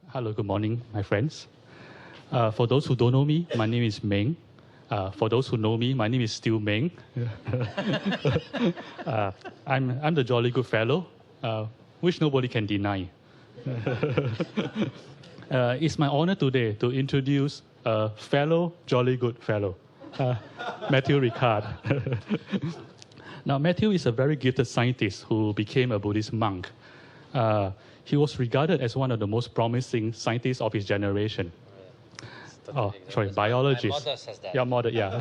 Hello, good morning, my friends. For those who don't know me, my name is Meng. For those who know me, my name is still Meng. I'm the jolly good fellow, which nobody can deny. It's my honor today to introduce a fellow jolly good fellow, Matthieu Ricard. Now, Matthieu is a very gifted scientist who became a Buddhist monk. He was regarded as one of the most promising scientists of his generation. Oh, sorry, biologist. My mother says that. Yeah, mother, yeah.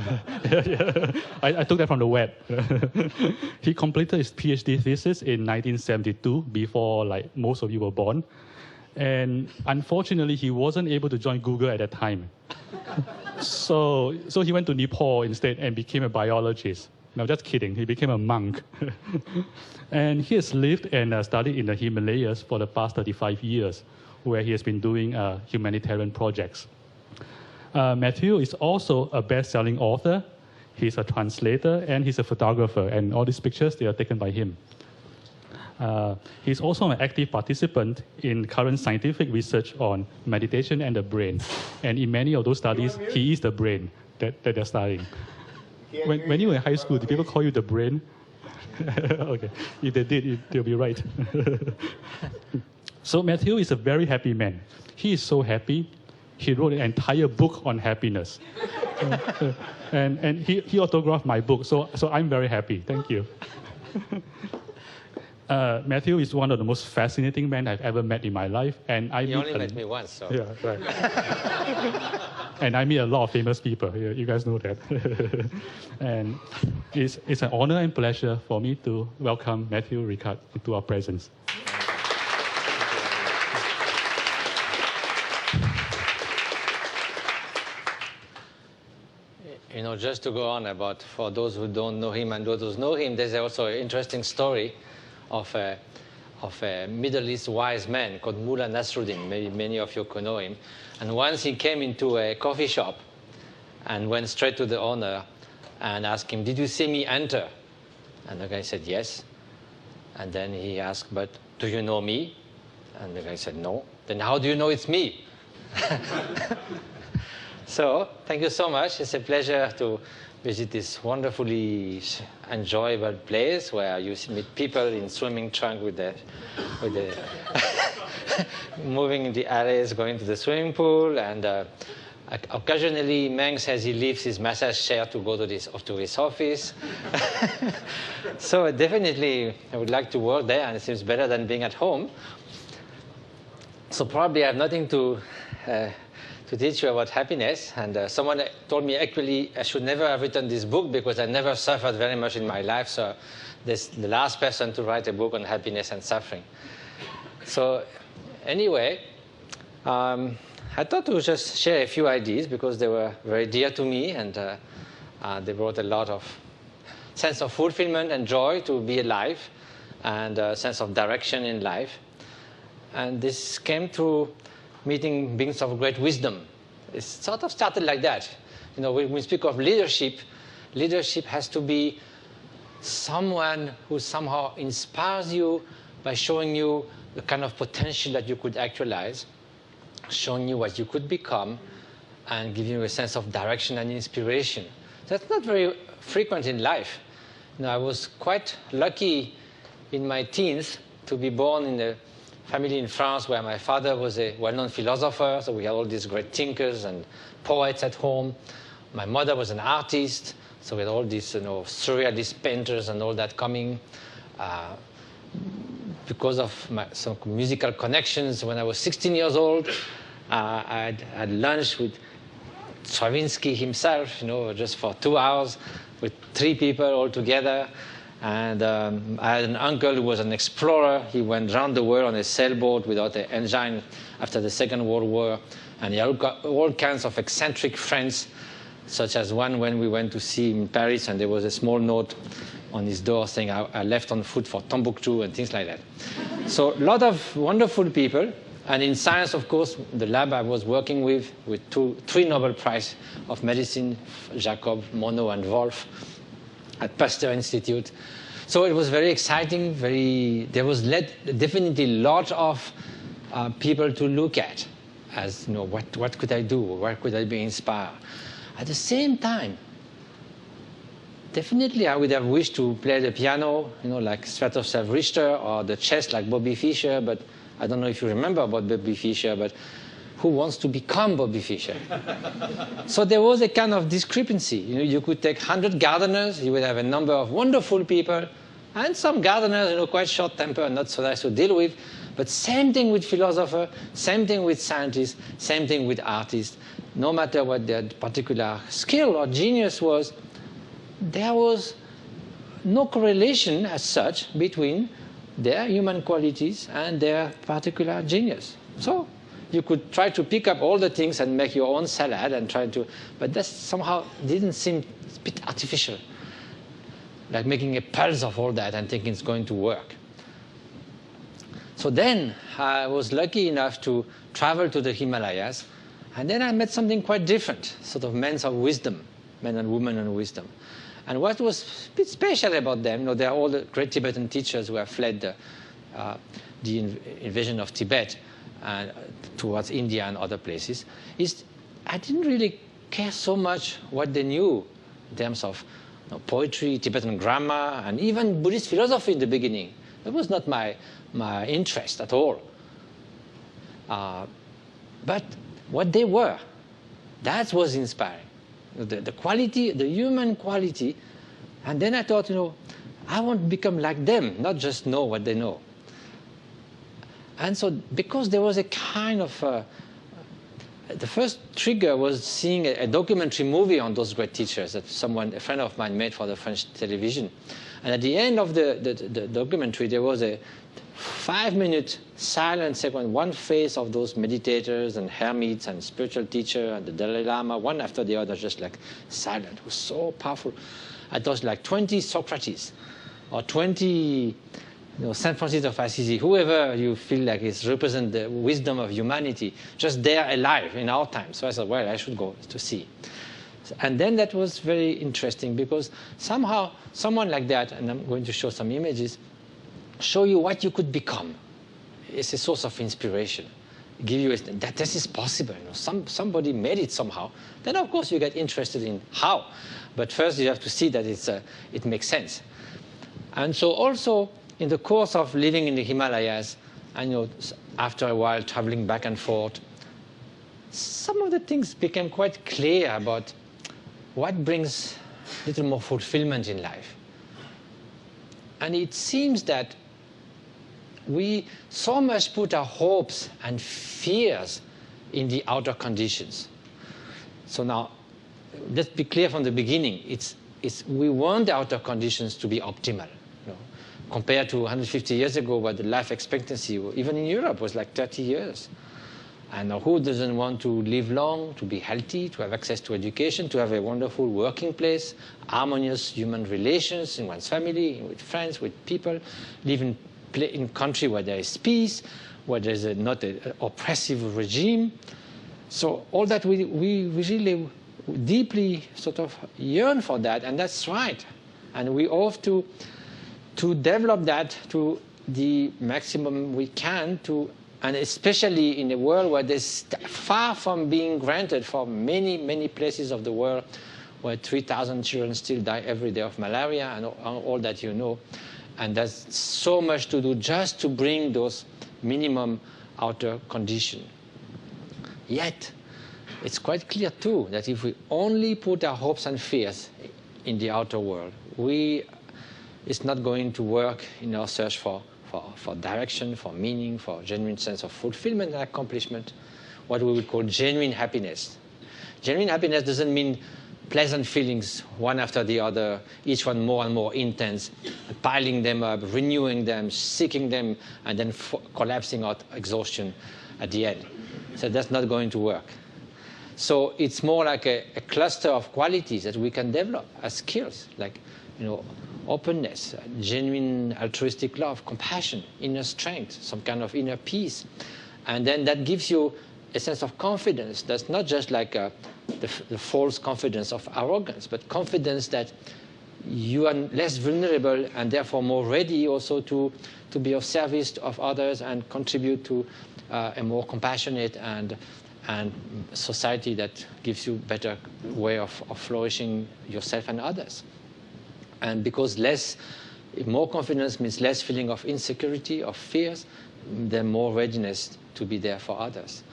I took that from the web. He completed his PhD thesis in 1972, before like most of you were born. And unfortunately, he wasn't able to join Google at that time. So he went to Nepal instead and became a biologist. No, just kidding. He became a monk. And he has lived and studied in the Himalayas for the past 35 years, where he has been doing humanitarian projects. Matthieu is also a best-selling author. He's a translator, and he's a photographer. And all these pictures, they are taken by him. He's also an active participant in current scientific research on meditation and the brain. And in many of those studies, he is the brain that they're studying. When you were in high school, did people call you the brain? Okay, if they did, they'll be right. So Matthieu is a very happy man. He is so happy, he wrote an entire book on happiness. And he autographed my book, so I'm very happy. Thank you. Matthieu is one of the most fascinating men I've ever met in my life. And He only met me once, so. Yeah, right. And I meet a lot of famous people. You guys know that. And it's an honor and pleasure for me to welcome Matthieu Ricard into our presence. You know, just to go on about, for those who don't know him and those who know him, there's also an interesting story of a Middle East wise man called Mullah Nasruddin. Maybe many of you could know him. And once he came into a coffee shop and went straight to the owner and asked him, "Did you see me enter?" And the guy said, "Yes." And then he asked, "But do you know me?" And the guy said, "No." "Then how do you know it's me?" So, thank you so much. It's a pleasure to visit this wonderfully enjoyable place where you meet people in swimming trunk with the moving in the alleys, going to the swimming pool, and occasionally Meng says he leaves his massage chair to go to his office. So definitely I would like to work there, and it seems better than being at home. So probably I have nothing to teach you about happiness. And someone told me actually I should never have written this book because I never suffered very much in my life. So this the last person to write a book on happiness and suffering. So anyway, I thought to just share a few ideas because they were very dear to me, and they brought a lot of sense of fulfillment and joy to be alive, and a sense of direction in life. And this came through meeting beings of great wisdom. It sort of started like that. You know, when we speak of leadership, leadership has to be someone who somehow inspires you by showing you the kind of potential that you could actualize, showing you what you could become, and giving you a sense of direction and inspiration. That's not very frequent in life. You know, I was quite lucky in my teens to be born in a family in France where my father was a well-known philosopher, so we had all these great thinkers and poets at home. My mother was an artist, so we had all these, you know, surrealist painters and all that coming. Because of some musical connections, when I was 16 years old, I had lunch with Stravinsky himself, you know, just for 2 hours with 3 people all together. And I had an uncle who was an explorer. He went around the world on a sailboat without an engine after the Second World War. And he had all kinds of eccentric friends, such as one when we went to see him in Paris, and there was a small note on his door saying, I left on foot for Timbuktu, and things like that. So a lot of wonderful people. And in science, of course, the lab I was working with 3 Nobel Prize of Medicine, Jacob, Monod, and Wolf, at Pasteur Institute. So it was very exciting. There was definitely a lot of people to look at as, what could I do? Where could I be inspired? At the same time, definitely I would have wished to play the piano, like Sviatoslav Richter, or the chess like Bobby Fischer, but I don't know if you remember about Bobby Fischer, but who wants to become Bobby Fischer? So there was a kind of discrepancy. You could take 100 gardeners, you would have a number of wonderful people, and some gardeners, quite short-tempered, not so nice to deal with. But same thing with philosophers, same thing with scientists, same thing with artists. No matter what their particular skill or genius was, there was no correlation as such between their human qualities and their particular genius. So you could try to pick up all the things and make your own salad and try to, but that somehow didn't seem a bit artificial. Like making a pulse of all that and thinking it's going to work. So then I was lucky enough to travel to the Himalayas, and then I met something quite different, sort of men of wisdom, men and women of wisdom. And what was a bit special about them, they're all the great Tibetan teachers who have fled the invasion of Tibet towards India and other places, is I didn't really care so much what they knew in terms of poetry, Tibetan grammar, and even Buddhist philosophy in the beginning. That was not my interest at all. But what they were, that was inspiring. The quality, the human quality. And then I thought, I want to become like them, not just know what they know. And so because there was a kind of, the first trigger was seeing a documentary movie on those great teachers that a friend of mine made for the French television. And at the end of the documentary, there was a 5-minute silent sequence, one face of those meditators and hermits and spiritual teacher and the Dalai Lama, one after the other, just like silent. It was so powerful. I thought like 20 Socrates or 20 St. Francis of Assisi, whoever you feel like is represent the wisdom of humanity, just there alive in our time. So I thought, well, I should go to see. And then that was very interesting because somehow someone like that, and I'm going to show some images, show you what you could become. It's a source of inspiration. Give you that this is possible. Somebody made it somehow. Then of course you get interested in how. But first you have to see that it makes sense. And so also in the course of living in the Himalayas, and after a while traveling back and forth, some of the things became quite clear about what brings a little more fulfillment in life. And it seems that we so much put our hopes and fears in the outer conditions. So now, let's be clear from the beginning. We want the outer conditions to be optimal. Compared to 150 years ago, where the life expectancy, even in Europe, was like 30 years. And who doesn't want to live long, to be healthy, to have access to education, to have a wonderful working place, harmonious human relations in one's family, with friends, with people, live in a country where there is peace, where there is not an oppressive regime. So all that we really deeply sort of yearn for that, and that's right. And we ought to develop that to the maximum we can, and especially in a world where there's far from being granted for many, many places of the world, where 3,000 children still die every day of malaria and all that you know. And there's so much to do just to bring those minimum outer conditions. Yet, it's quite clear too that if we only put our hopes and fears in the outer world, it's not going to work in our search for direction, for meaning, for genuine sense of fulfillment and accomplishment, what we would call genuine happiness. Genuine happiness doesn't mean pleasant feelings, one after the other, each one more and more intense, piling them up, renewing them, seeking them, and then collapsing out exhaustion at the end. So that's not going to work. So it's more like a cluster of qualities that we can develop as skills, like openness, genuine altruistic love, compassion, inner strength, some kind of inner peace. And then that gives you a sense of confidence that's not just like the false confidence of arrogance, but confidence that you are less vulnerable and therefore more ready also to be of service of others and contribute to a more compassionate and society that gives you better way of flourishing yourself and others. And because more confidence means less feeling of insecurity, of fears, then more readiness to be there for others.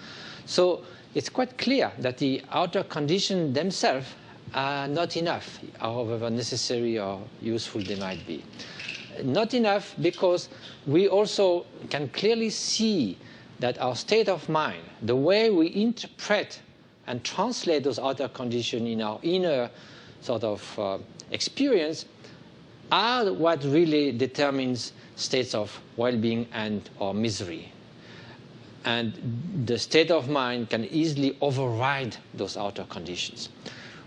So it's quite clear that the outer conditions themselves are not enough, however necessary or useful they might be. Not enough because we also can clearly see that our state of mind, the way we interpret and translate those outer conditions in our inner sort of experience, are what really determines states of well-being and or misery. And the state of mind can easily override those outer conditions.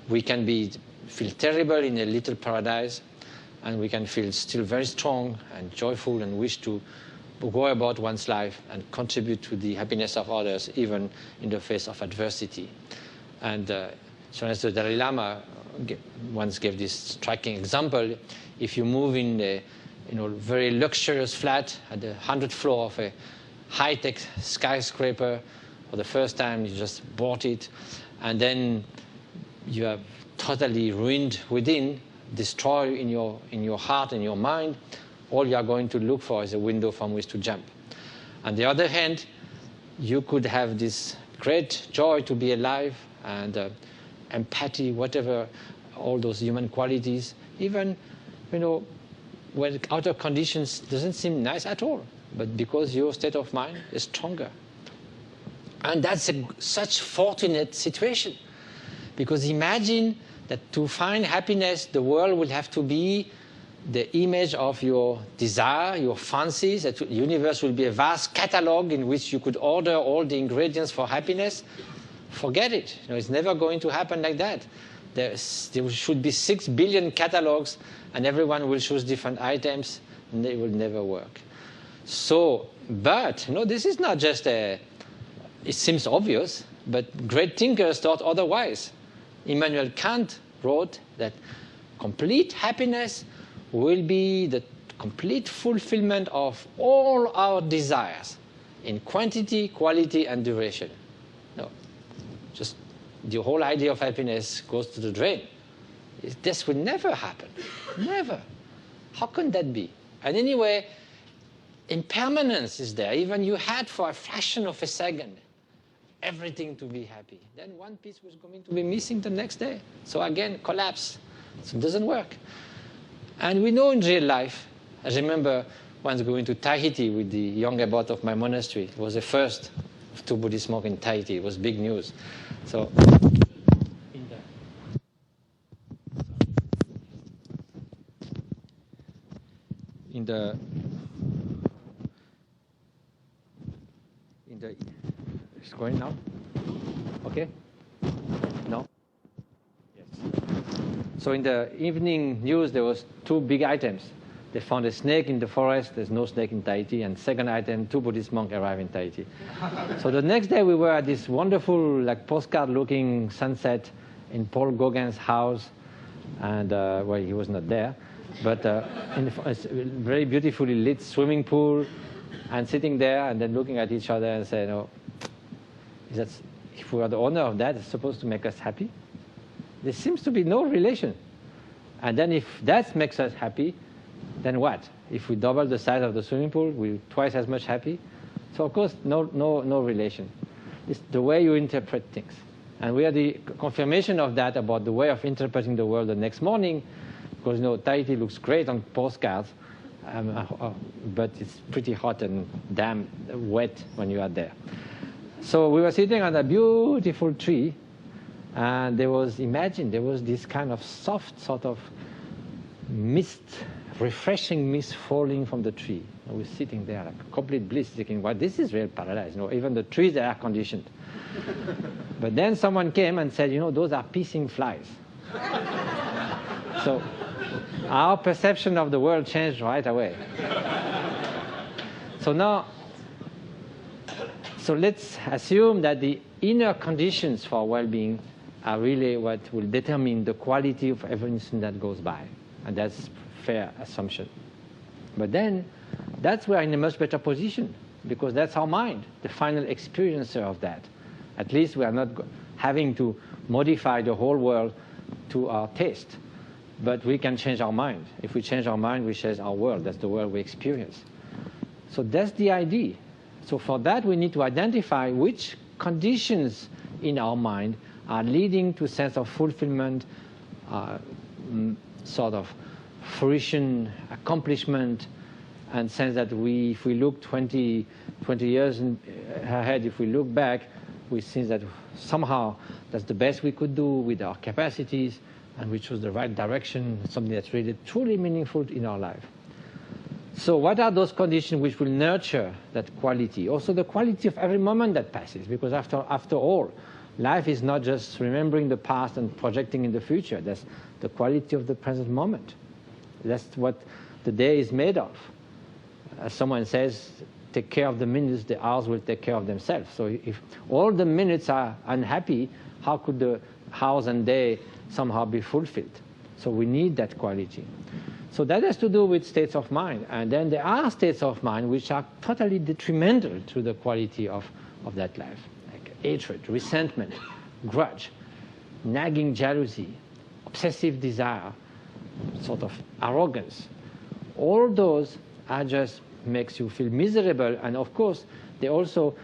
We can feel terrible in a little paradise, and we can feel still very strong and joyful and wish to go about one's life and contribute to the happiness of others, even in the face of adversity. And so as the Dalai Lama once gave this striking example, if you move in a very luxurious flat at the 100th floor of a high-tech skyscraper for the first time, you just bought it, and then you are totally ruined within, destroyed in your heart and your mind, all you are going to look for is a window from which to jump. On the other hand, you could have this great joy to be alive and empathy, whatever, all those human qualities, even, when outer conditions doesn't seem nice at all, but because your state of mind is stronger. And that's such fortunate situation, because imagine that to find happiness, the world will have to be the image of your desire, your fancies, that the universe will be a vast catalog in which you could order all the ingredients for happiness. Forget it. It's never going to happen like that. There should be 6 billion catalogs, and everyone will choose different items, and they will never work. So, but, this is not just it seems obvious, but great thinkers thought otherwise. Immanuel Kant wrote that complete happiness will be the complete fulfillment of all our desires in quantity, quality, and duration. No, just the whole idea of happiness goes to the drain. This will never happen. Never. How can that be? And anyway, impermanence is there. Even you had for a fraction of a second everything to be happy. Then one piece was going to be missing the next day. So again, collapse. So it doesn't work. And we know in real life, I remember once going to Tahiti with the young abbot of my monastery. It was the first of 2 Buddhist monks in Tahiti. It was big news. So it's going now? Okay? No? Yes. So in the evening news, there was 2 big items. They found a snake in the forest. There's no snake in Tahiti. And second item, 2 Buddhist monks arrived in Tahiti. So the next day, we were at this wonderful, postcard-looking sunset in Paul Gauguin's house. And, he was not there. But in a very beautifully lit swimming pool, and sitting there and then looking at each other and saying, if we are the owner of that, it's supposed to make us happy? There seems to be no relation. And then if that makes us happy, then what? If we double the size of the swimming pool, we're twice as much happy? So of course, no relation. It's the way you interpret things. And we are the confirmation of that about the way of interpreting the world the next morning, because Tahiti looks great on postcards, but it's pretty hot and damn wet when you are there. So we were sitting on a beautiful tree, and there was this kind of soft sort of mist, refreshing mist falling from the tree. And we were sitting there like complete bliss, thinking, wow, this is real paradise. Even the trees are air-conditioned. But then someone came and said, those are pissing flies. So our perception of the world changed right away. So let's assume that the inner conditions for well-being are really what will determine the quality of everything that goes by. And that's fair assumption. But then, that's where in a much better position, because that's our mind, the final experiencer of that. At least we are not having to modify the whole world to our taste. But we can change our mind. If we change our mind, we change our world. That's the world we experience. So that's the idea. So for that, we need to identify which conditions in our mind are leading to a sense of fulfillment, sort of fruition, accomplishment, and sense that if we look 20 years ahead, if we look back, we see that somehow that's the best we could do with our capacities, and we chose the right direction, something that's really truly meaningful in our life. So what are those conditions which will nurture that quality? Also the quality of every moment that passes, because after all, life is not just remembering the past and projecting in the future. That's the quality of the present moment. That's what the day is made of. As someone says, take care of the minutes, the hours will take care of themselves. So if all the minutes are unhappy, how could the hours and day somehow be fulfilled? So we need that quality. So that has to do with states of mind. And then there are states of mind which are totally detrimental to the quality of that life, like hatred, resentment, grudge, nagging jealousy, obsessive desire, sort of arrogance. All those are just makes you feel miserable, and of course they also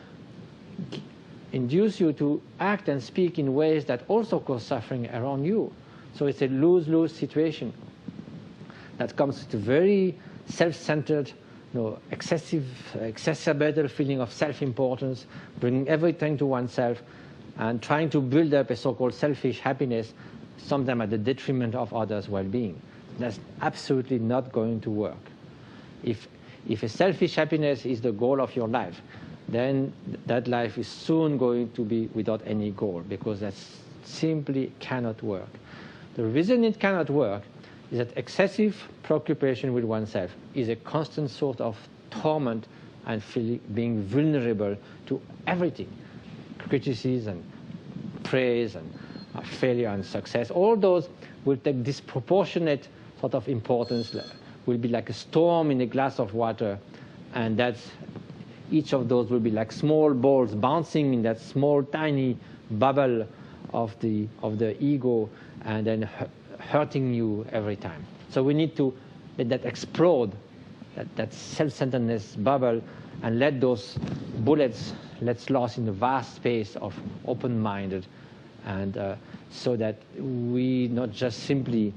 induce you to act and speak in ways that also cause suffering around you. So it's a lose-lose situation that comes with a very self-centered, exacerbated feeling of self-importance, bringing everything to oneself, and trying to build up a so-called selfish happiness, sometimes at the detriment of others' well-being. That's absolutely not going to work. If a selfish happiness is the goal of your life, then that life is soon going to be without any goal, because that simply cannot work. The reason it cannot work is that excessive preoccupation with oneself is a constant sort of torment and being vulnerable to everything, criticism, praise, and failure and success. All those will take disproportionate sort of importance, will be like a storm in a glass of water, and each of those will be like small balls bouncing in that small, tiny bubble of the ego, and then hurting you every time. So we need to let that explode, that self-centeredness bubble, and let those bullets let loose in the vast space of open-minded, and so that we not just simply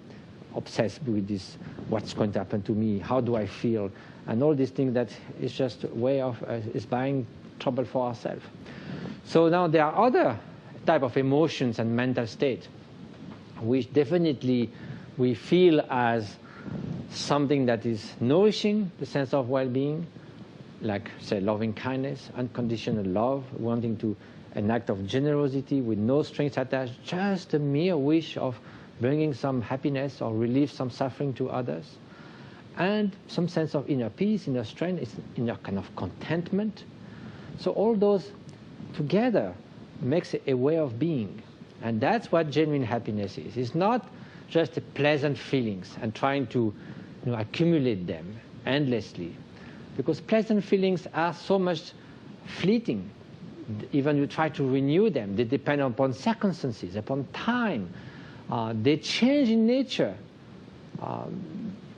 obsessed with this, what's going to happen to me, how do I feel, and all these things that is just a way of is buying trouble for ourselves. So now there are other type of emotions and mental state which definitely we feel as something that is nourishing the sense of well-being, like, say, loving kindness, unconditional love, wanting to an act of generosity with no strings attached, just a mere wish of bringing some happiness or relieve some suffering to others, and some sense of inner peace, inner strength, inner kind of contentment. So all those together makes a way of being. And that's what genuine happiness is. It's not just a pleasant feelings and trying to accumulate them endlessly. Because pleasant feelings are so much fleeting. Even you try to renew them, they depend upon circumstances, upon time. They change in nature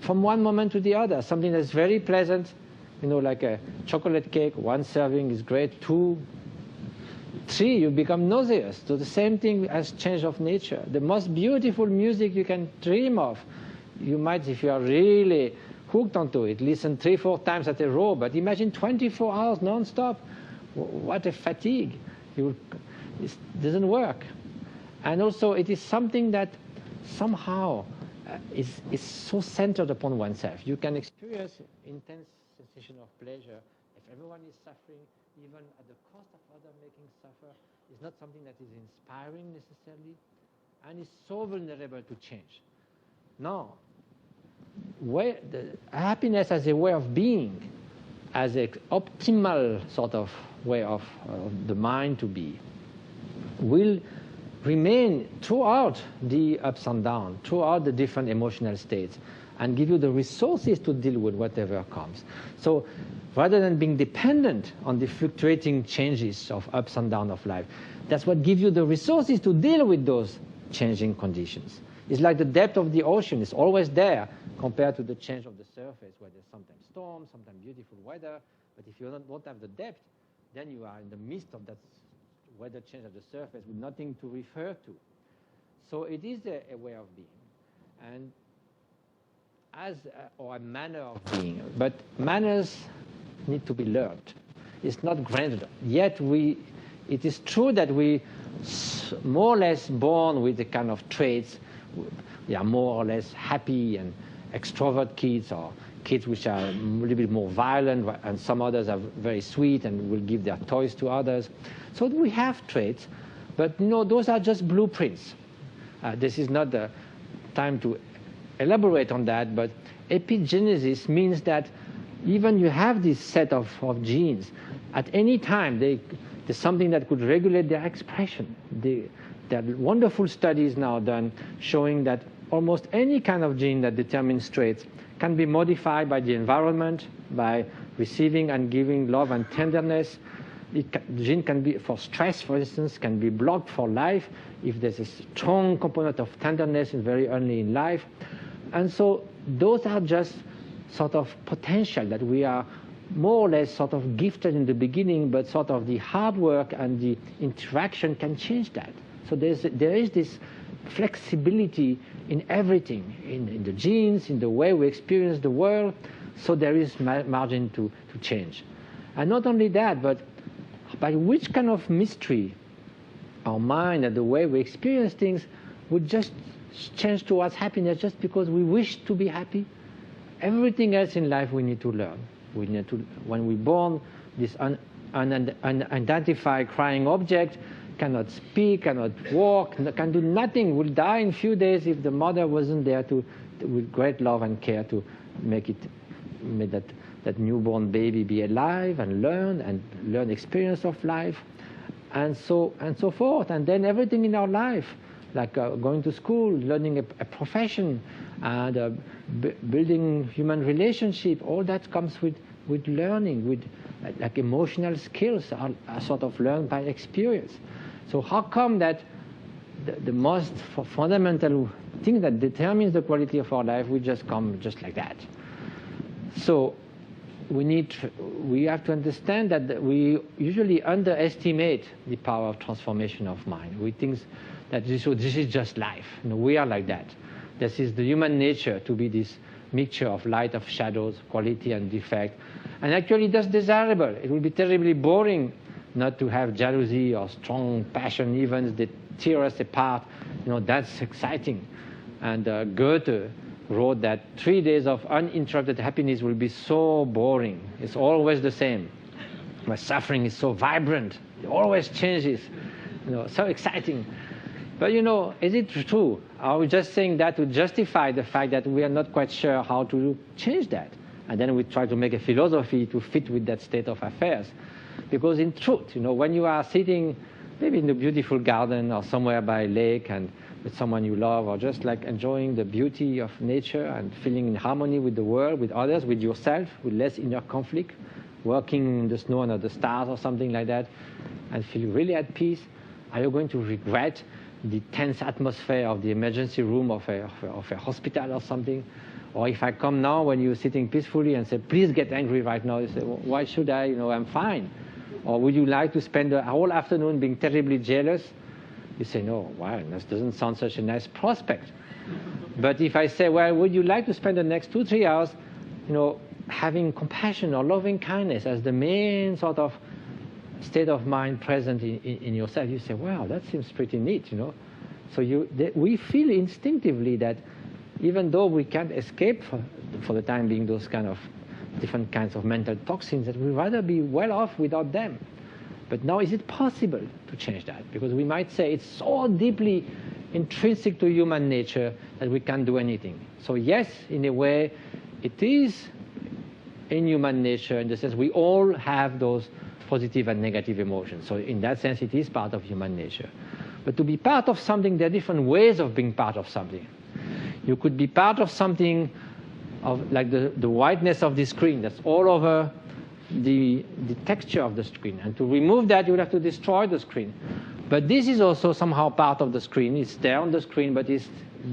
from one moment to the other. Something that's very pleasant, like a chocolate cake, one serving is great, 2, 3, you become nauseous. So the same thing as change of nature. The most beautiful music you can dream of, you might, if you are really hooked onto it, listen 3, 4 times at a row, but imagine 24 hours non-stop. What a fatigue. It doesn't work. And also it is something that somehow is so centered upon oneself. You can experience intense sensation of pleasure if everyone is suffering, even at the cost of others making suffer. It's not something that is inspiring necessarily, and is so vulnerable to change. No. Happiness as a way of being, as an optimal sort of way of the mind to be, will remain throughout the ups and downs, throughout the different emotional states, and give you the resources to deal with whatever comes. So rather than being dependent on the fluctuating changes of ups and downs of life, that's what gives you the resources to deal with those changing conditions. It's like the depth of the ocean is always there compared to the change of the surface, where there's sometimes storms, sometimes beautiful weather. But if you don't have the depth, then you are in the midst of that weather change of the surface with nothing to refer to. So it is a way of being, and or a manner of being. But manners need to be learned. It's not granted. Yet it is true that we more or less born with the kind of traits. We are more or less happy and extrovert kids, or kids which are a little bit more violent, and some others are very sweet and will give their toys to others. So we have traits, but those are just blueprints. This is not the time to elaborate on that, but epigenesis means that even you have this set of genes, at any time there's something that could regulate their expression. There are wonderful studies now done showing that almost any kind of gene that determines traits can be modified by the environment, by receiving and giving love and tenderness. The gene can be, for stress, for instance, can be blocked for life if there's a strong component of tenderness very early in life. And so those are just sort of potential that we are more or less sort of gifted in the beginning, but sort of the hard work and the interaction can change that. So there is this flexibility in everything, in the genes, in the way we experience the world, so there is margin to change. And not only that, but by which kind of mystery our mind and the way we experience things would just change towards happiness just because we wish to be happy. Everything else in life we need to learn. We need to, when we're born, this unidentified crying object cannot speak, cannot walk, can do nothing, will die in a few days if the mother wasn't there with great love and care to make that newborn baby be alive and learn experience of life, and so forth. And then everything in our life, like going to school, learning a profession, and building human relationship, all that comes with learning, with like emotional skills are sort of learned by experience. So how come that the most fundamental thing that determines the quality of our life will just come just like that? So we have to understand that we usually underestimate the power of transformation of mind. We think that this is just life. We are like that. This is the human nature to be this mixture of light, of shadows, quality and defect. And actually that's desirable. It will be terribly boring not to have jealousy or strong passion events that tear us apart. That's exciting. And Goethe wrote that 3 days of uninterrupted happiness will be so boring. It's always the same. But suffering is so vibrant. It always changes. So exciting. But is it true? Are we just saying that to justify the fact that we are not quite sure how to change that? And then we try to make a philosophy to fit with that state of affairs. Because in truth, when you are sitting maybe in a beautiful garden or somewhere by a lake and with someone you love, or just like enjoying the beauty of nature and feeling in harmony with the world, with others, with yourself, with less inner conflict, working in the snow under the stars or something like that, and feel really at peace, are you going to regret the tense atmosphere of the emergency room of a hospital or something? Or if I come now when you're sitting peacefully and say, please get angry right now, you say, well, why should I? I'm fine. Or would you like to spend the whole afternoon being terribly jealous? You say, no, wow, that doesn't sound such a nice prospect. But if I say, well, would you like to spend the next 2-3 hours, having compassion or loving kindness as the main sort of state of mind present in yourself, you say, wow, that seems pretty neat, So we feel instinctively that even though we can't escape for the time being those kind of different kinds of mental toxins, that we'd rather be well off without them. But now is it possible to change that? Because we might say it's so deeply intrinsic to human nature that we can't do anything. So yes, in a way, it is in human nature in the sense we all have those positive and negative emotions. So in that sense, it is part of human nature. But to be part of something, there are different ways of being part of something. You could be part of something of like the whiteness of the screen that's all over the texture of the screen. And to remove that, you would have to destroy the screen. But this is also somehow part of the screen. It's there on the screen, but it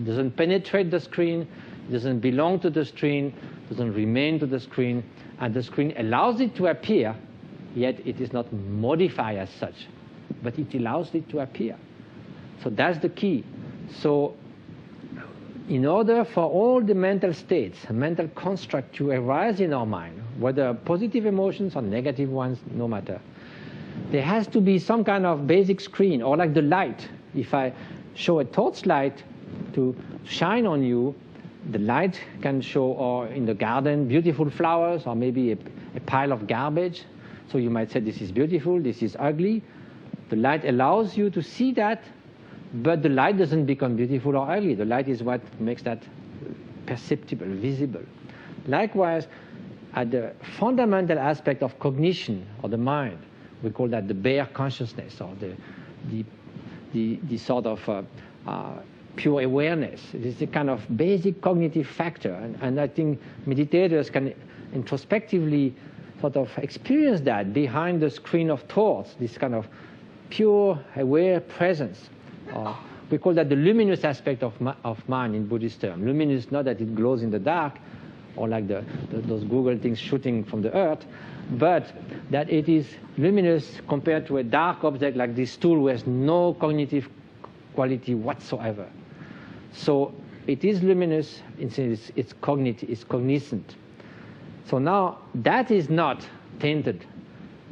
doesn't penetrate the screen, it doesn't belong to the screen, doesn't remain to the screen, and the screen allows it to appear, yet it is not modified as such, but it allows it to appear. So that's the key. So in order for all the mental states, mental constructs to arise in our mind, whether positive emotions or negative ones, no matter, there has to be some kind of basic screen, or like the light. If I show a torchlight to shine on you, the light can show, or in the garden, beautiful flowers, or maybe a pile of garbage. So you might say, this is beautiful, this is ugly. The light allows you to see that, but the light doesn't become beautiful or ugly. The light is what makes that perceptible, visible. Likewise, at the fundamental aspect of cognition or the mind, we call that the bare consciousness, or the sort of pure awareness. It is a kind of basic cognitive factor, and I think meditators can introspectively sort of experience that behind the screen of thoughts, this kind of pure aware presence. We call that the luminous aspect of mind in Buddhist term. Luminous, not that it glows in the dark, or like those Google things shooting from the earth, but that it is luminous compared to a dark object like this tool, who has no cognitive quality whatsoever. So it is luminous, it's cognizant. So now that is not tainted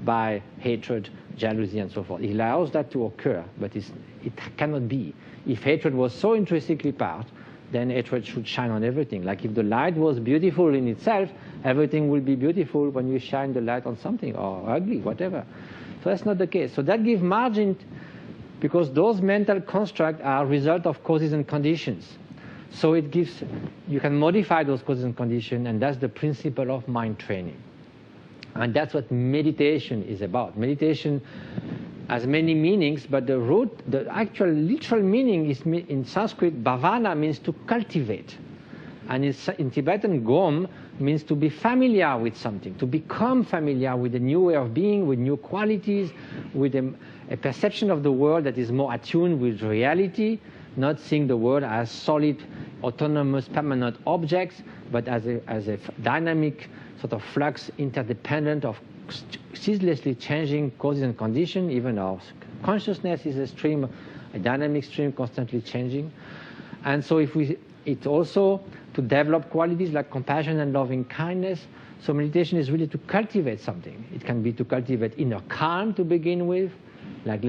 by hatred, jealousy, and so forth. It allows that to occur, but it cannot be. If hatred was so intrinsically part, then hatred should shine on everything. Like if the light was beautiful in itself, everything will be beautiful when you shine the light on something, or ugly, whatever. So that's not the case. So that gives margin, because those mental constructs are a result of causes and conditions. So it gives, you can modify those causes and conditions, and that's the principle of mind training. And that's what meditation is about. Meditation has many meanings, but the root, the actual literal meaning is, in Sanskrit, bhavana means to cultivate. And in Tibetan, gom means to be familiar with something, to become familiar with a new way of being, with new qualities, with a perception of the world that is more attuned with reality, not seeing the world as solid, autonomous, permanent objects, but as a dynamic sort of flux, interdependent of ceaselessly changing causes and conditions. Even our consciousness is a stream, a dynamic stream, constantly changing. And so it's also to develop qualities like compassion and loving kindness. So meditation is really to cultivate something. It can be to cultivate inner calm to begin with, like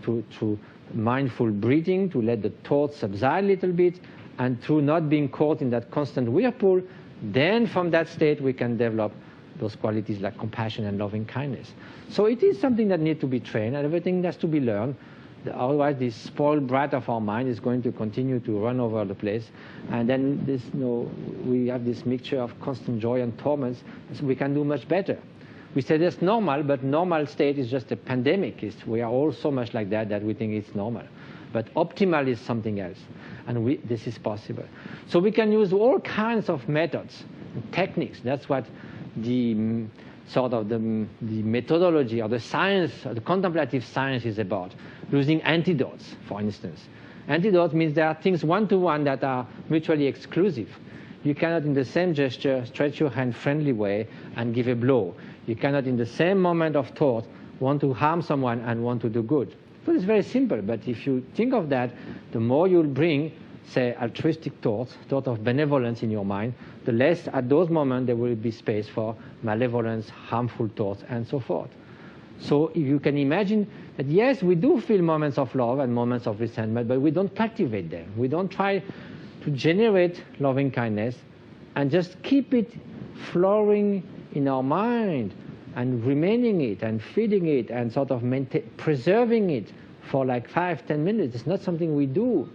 through mindful breathing, to let the thoughts subside a little bit, and through not being caught in that constant whirlpool, then from that state we can develop those qualities like compassion and loving kindness. So it is something that needs to be trained, and everything has to be learned. Otherwise, this spoiled brat of our mind is going to continue to run over the place, and then we have this mixture of constant joy and torments. So we can do much better. We say that's normal, but normal state is just a pandemic. We are all so much like that we think it's normal. But optimal is something else, and this is possible. So we can use all kinds of methods, techniques. That's what the methodology or the science, or the contemplative science is about. Using antidotes, for instance. Antidote means there are things one-to-one that are mutually exclusive. You cannot, in the same gesture, stretch your hand friendly way and give a blow. You cannot, in the same moment of thought, want to harm someone and want to do good. So it's very simple, but if you think of that, the more you'll bring, say, altruistic thoughts, thought of benevolence in your mind, the less at those moments there will be space for malevolence, harmful thoughts, and so forth. So if you can imagine that, yes, we do feel moments of love and moments of resentment, but we don't cultivate them. We don't try to generate loving kindness and just keep it flowering in our mind and remaining it and feeding it and sort of preserving it for like 5-10 minutes. It's not something we do.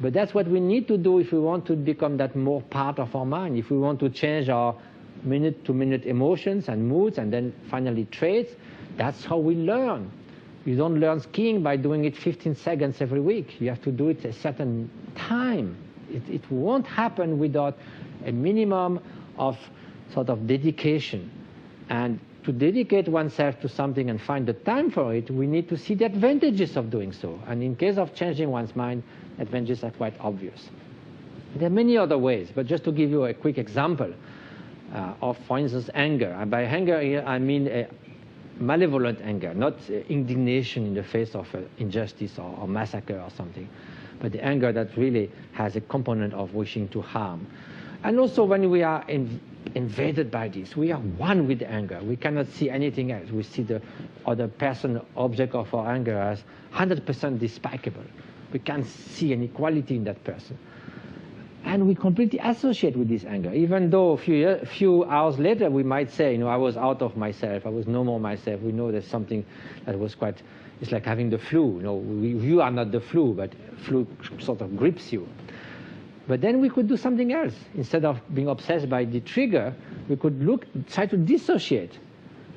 But that's what we need to do if we want to become that more part of our mind, if we want to change our minute-to-minute emotions and moods and then finally traits. That's how we learn. You don't learn skiing by doing it 15 seconds every week. You have to do it a certain time. It won't happen without a minimum of sort of dedication. And to dedicate oneself to something and find the time for it, we need to see the advantages of doing so. And in case of changing one's mind, advantages are quite obvious. There are many other ways, but just to give you a quick example of, for instance, anger. And by anger here, I mean a malevolent anger, not indignation in the face of injustice or massacre or something, but the anger that really has a component of wishing to harm. And also when we are invaded by this, we are one with the anger. We cannot see anything else. We see the other person, object of our anger, as 100% despicable. We can't see any quality in that person. And we completely associate with this anger, even though a few hours later we might say, I was out of myself, I was no more myself. We know there's something that was quite, it's like having the flu. You are not the flu, but flu sort of grips you. But then we could do something else. Instead of being obsessed by the trigger, we could try to dissociate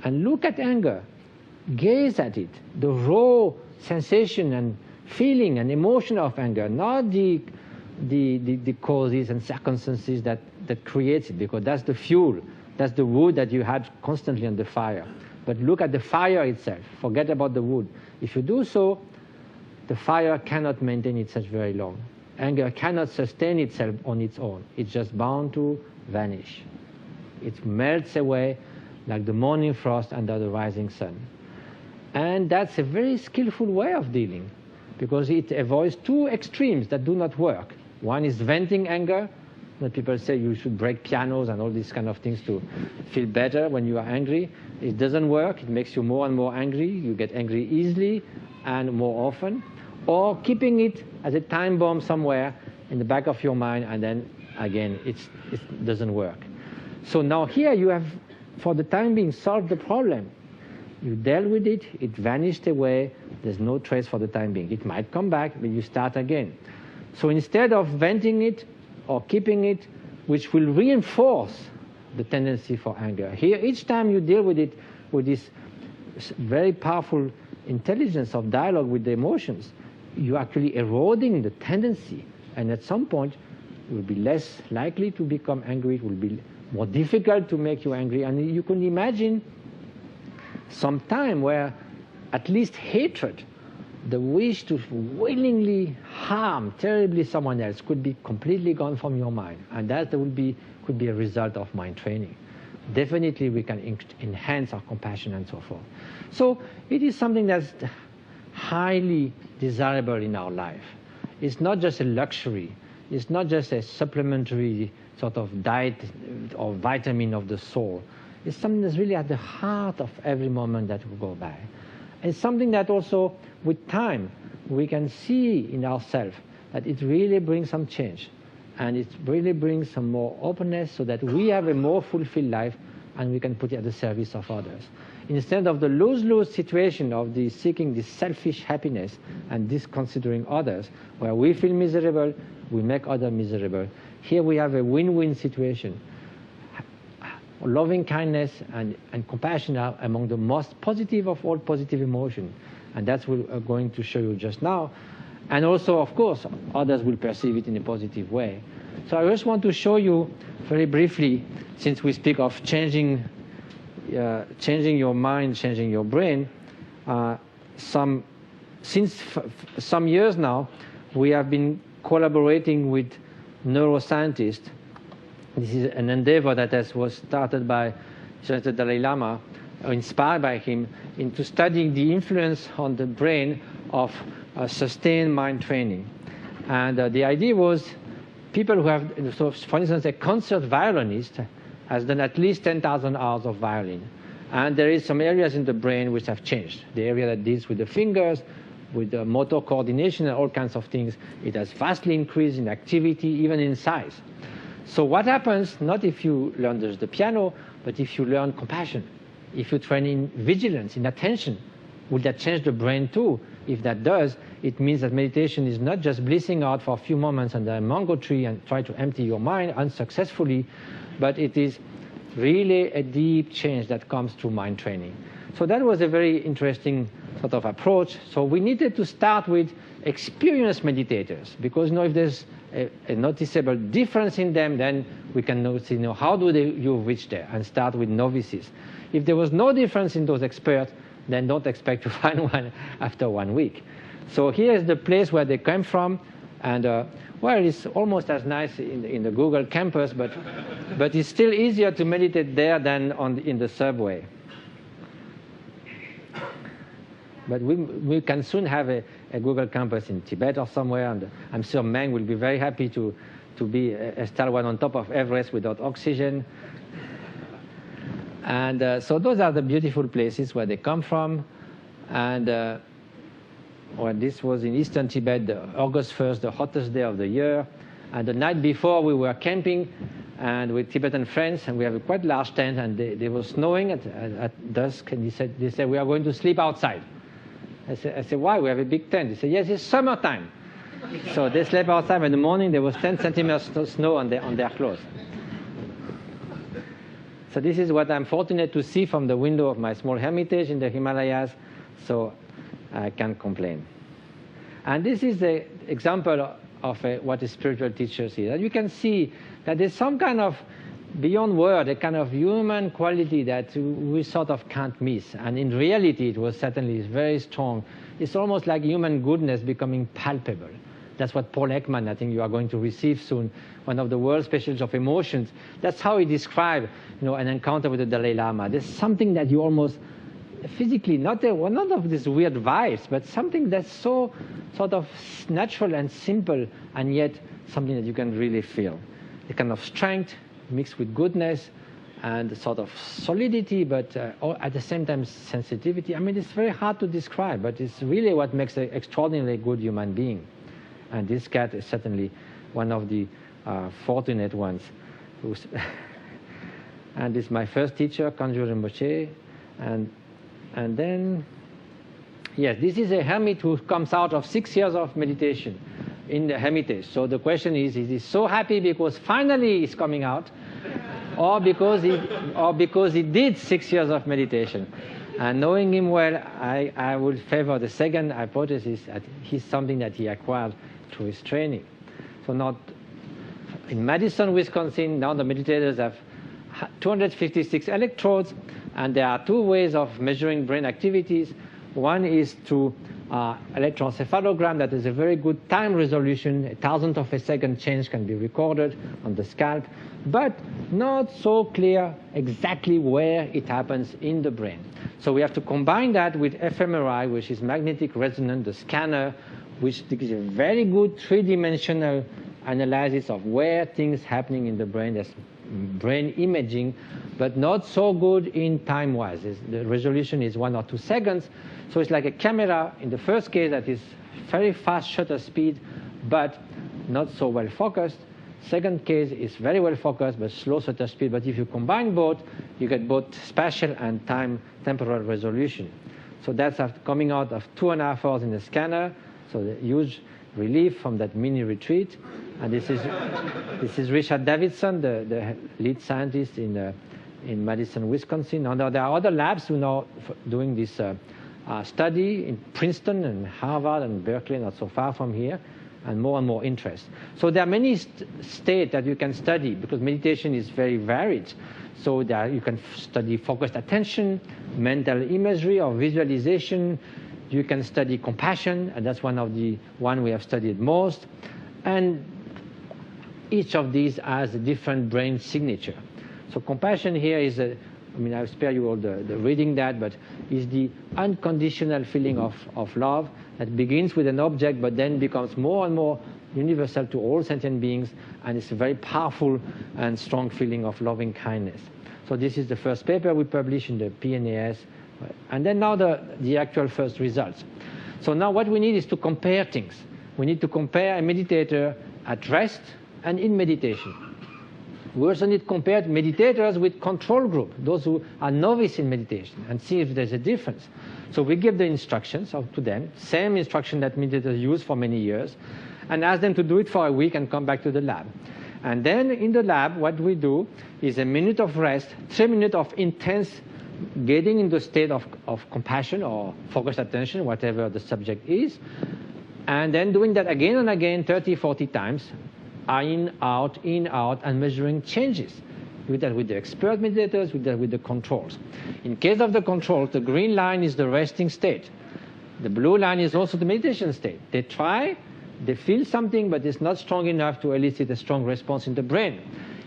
and look at anger, gaze at it, the raw sensation and feeling and emotion of anger, not the causes and circumstances that creates it, because that's the fuel, that's the wood that you had constantly on the fire. But look at the fire itself, forget about the wood. If you do so, the fire cannot maintain itself very long. Anger cannot sustain itself on its own. It's just bound to vanish. It melts away like the morning frost under the rising sun. And that's a very skillful way of dealing, because it avoids two extremes that do not work. One is venting anger. When people say you should break pianos and all these kind of things to feel better when you are angry. It doesn't work. It makes you more and more angry. You get angry easily and more often. Or keeping it as a time bomb somewhere in the back of your mind, and then again it doesn't work. So now here you have, for the time being, solved the problem. You dealt with it, it vanished away, there's no trace for the time being. It might come back, but you start again. So instead of venting it or keeping it, which will reinforce the tendency for anger, here each time you deal with it with this very powerful intelligence of dialogue with the emotions, you're actually eroding the tendency, and at some point you will be less likely to become angry, it will be more difficult to make you angry, and you can imagine some time where at least hatred, the wish to willingly harm terribly someone else, could be completely gone from your mind, and that could be a result of mind training. Definitely we can enhance our compassion and so forth. So it is something that's highly desirable in our life. It's not just a luxury. It's not just a supplementary sort of diet or vitamin of the soul. It's something that's really at the heart of every moment that we go by. It's something that also, with time, we can see in ourselves that it really brings some change. And it really brings some more openness so that we have a more fulfilled life and we can put it at the service of others. Instead of the lose-lose situation of the seeking this selfish happiness and disconsidering others, where we feel miserable, we make others miserable. Here we have a win-win situation. Loving kindness and compassion are among the most positive of all positive emotions. And that's what we're going to show you just now. And also, of course, others will perceive it in a positive way. So I just want to show you very briefly, since we speak of changing your mind, changing your brain, since some years now, we have been collaborating with neuroscientists. This is an endeavor that was started by the Dalai Lama, inspired by him, into studying the influence on the brain of sustained mind training. And the idea was people who have, so for instance, a concert violinist has done at least 10,000 hours of violin. And there is some areas in the brain which have changed. The area that deals with the fingers, with the motor coordination and all kinds of things, it has vastly increased in activity, even in size. So what happens, not if you learn the piano, but if you learn compassion, if you train in vigilance, in attention, will that change the brain too? If that does, it means that meditation is not just blissing out for a few moments under a mango tree and try to empty your mind unsuccessfully, but it is really a deep change that comes through mind training. So that was a very interesting sort of approach. So we needed to start with experienced meditators, because if there's a noticeable difference in them, then we can notice, how do you reach there, and start with novices. If there was no difference in those experts, then don't expect to find one after 1 week. So here is the place where they came from, and well, it's almost as nice in the Google campus, but it's still easier to meditate there than in the subway. But we can soon have a Google campus in Tibet or somewhere, and I'm sure Meng will be very happy to be a stalwart on top of Everest without oxygen. And so those are the beautiful places where they come from. And well, this was in eastern Tibet, August 1st, the hottest day of the year. And the night before, we were camping and with Tibetan friends, and we have a quite large tent, and they were snowing at dusk, and they said, we are going to sleep outside. I said, why? We have a big tent. They said, yes, it's summertime. So they slept outside, and in the morning there was 10 centimeters of snow on their clothes. So this is what I'm fortunate to see from the window of my small hermitage in the Himalayas, so I can't complain. And this is the example of what a spiritual teacher is. And you can see that there's some kind of, beyond word, a kind of human quality that we sort of can't miss. And in reality, it was certainly very strong. It's almost like human goodness becoming palpable. That's what Paul Ekman, I think you are going to receive soon, one of the world specialists of emotions. That's how he described, an encounter with the Dalai Lama. There's something that you almost physically, not of these weird vibes, but something that's so sort of natural and simple, and yet something that you can really feel. A kind of strength mixed with goodness and sort of solidity, but at the same time sensitivity. I mean, it's very hard to describe, but it's really what makes an extraordinarily good human being. And this cat is certainly one of the fortunate ones. And this is my first teacher, Kangyur Rinpoche. And then, yes, this is a hermit who comes out of 6 years of meditation in the hermitage. So the question is he so happy because finally he's coming out, or because he did 6 years of meditation? And knowing him well, I would favor the second hypothesis, that he's something that he acquired through his training. So not in Madison, Wisconsin, now the meditators have 256 electrodes, and there are two ways of measuring brain activities. One is through electroencephalogram. That is a very good time resolution. A thousandth of a second change can be recorded on the scalp, but not so clear exactly where it happens in the brain. So we have to combine that with fMRI, which is magnetic resonance, the scanner, which gives a very good three-dimensional analysis of where things happening in the brain. There's brain imaging, but not so good in time-wise. The resolution is 1 or 2 seconds. So it's like a camera in the first case that is very fast shutter speed, but not so well focused. Second case is very well focused, but slow shutter speed. But if you combine both, you get both spatial and temporal resolution. So that's coming out of 2.5 hours in the scanner. So the huge relief from that mini retreat. And this is Richard Davidson, the lead scientist in Madison, Wisconsin. Now there are other labs who are now doing this study in Princeton and Harvard and Berkeley, not so far from here, and more interest. So there are many states that you can study, because meditation is very varied. So there you can study focused attention, mental imagery or visualization. You can study compassion, and that's one we have studied most. And each of these has a different brain signature. So compassion here is I'll spare you all the reading that, but is the unconditional feeling of love that begins with an object, but then becomes more and more universal to all sentient beings, and it's a very powerful and strong feeling of loving kindness. So this is the first paper we published in the PNAS. And then now the actual first results. So now what we need is to compare things. We need to compare a meditator at rest and in meditation. We also need to compare meditators with control group, those who are novice in meditation, and see if there's a difference. So we give the instructions to them, same instruction that meditators use for many years, and ask them to do it for a week and come back to the lab. And then in the lab, what we do is a minute of rest, 3 minutes of intense getting in the state of compassion or focused attention, whatever the subject is, and then doing that again and again, 30, 40 times, in, out, and measuring changes. With that with the expert meditators, with that with the controls. In case of the controls, the green line is the resting state. The blue line is also the meditation state. They try, they feel something, but it's not strong enough to elicit a strong response in the brain.